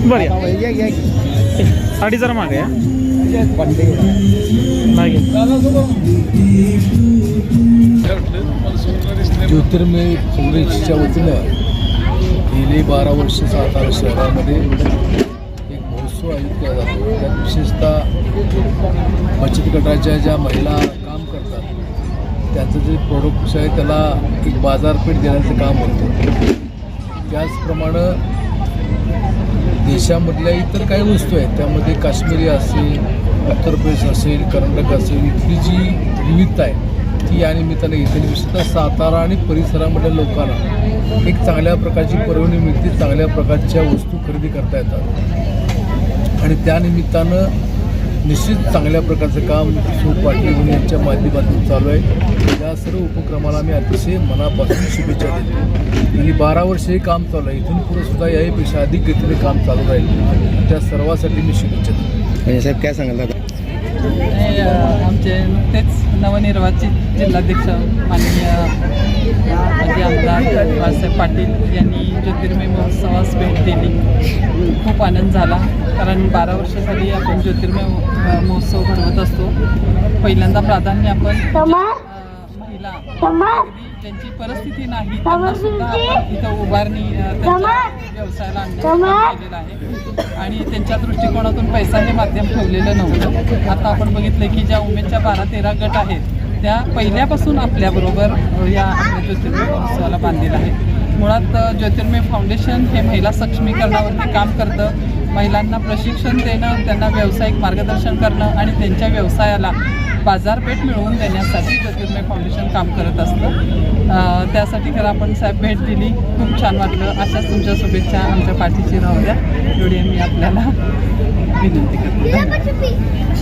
बरं साडी जरा मागे ज्योतिर्मय फाउंडेशनच्या वतीनं गेली 12 वर्ष सातारा शहरामध्ये एक महोत्सव आयोजित केला जातो. त्यात विशेषतः बचत गटाच्या ज्या महिला काम करतात त्यांचं जे प्रोडक्ट्स आहे त्याला एक बाजारपेठ देण्याचं काम होतं. त्याचप्रमाणे देशामधल्या इतर काही वस्तू आहेत त्यामध्ये काश्मीरी असेल, उत्तर प्रदेश असेल, कर्नाटक असेल, इथली जी विविधता आहे ती या निमित्ताने घेतली. विशेषतः सातारा आणि परिसरामधल्या लोकांना एक चांगल्या प्रकारची पर्वणी मिळते, चांगल्या प्रकारच्या वस्तू खरेदी करता येतात आणि त्या निमित्तानं निश्चित चांगल्या प्रकारचं काम सौ पाटील यांच्या माध्यमातून चालू आहे. या सर्व उपक्रमाला मी अतिशय मनापासून शुभेच्छा देतो. आणि 12 वर्ष हे काम चालू आहे. इथून पुढे सुद्धा याहीपेक्षा अधिक गतीने काम चालू राहील. त्या सर्वांसाठी मी शुभेच्छा देतो. साहेब काय सांगाल दादा? आमचे नुकतेच नवनिर्वाचित जिल्हाध्यक्ष माननीय माजी आमदार बाळासाहेब पाटील यांनी ज्योतिर्मय महोत्सवास भेट दिली. खूप आनंद झाला कारण 12 वर्ष झाली आपण ज्योतिर्मय महोत्सव भरवत असतो. पहिल्यांदा प्राधान्य आपण महिला ज्यांची परिस्थिती नाही त्यांना सुद्धा आपण इथं उभारणी त्यांच्या व्यवसायाला आणण्याचं केलेलं आहे आणि त्यांच्या दृष्टिकोनातून पैसा हे माध्यम ठेवलेलं नव्हतं. आता आपण बघितलं की ज्या उमेदच्या 12-13 गट आहेत त्या पहिल्यापासून आपल्याबरोबर या ज्योतिर्मय महोत्सवाला बांधलेला आहे. मुळात ज्योतिर्मय फाउंडेशन हे महिला सक्षमीकरणावरती काम करतं. महिलांना प्रशिक्षण देणं, त्यांना व्यावसायिक मार्गदर्शन करणं आणि त्यांच्या व्यवसायाला बाजारपेठ मिळवून देण्यासाठी ज्योतिर्मय फाउंडेशन काम करत असतं. त्यासाठी खरं आपण साहेब भेट दिली, खूप छान वाटलं. अशाच तुमच्या शुभेच्छा आमच्या पाठीशी राहू द्या एवढी मी आपल्याला विनंती करते.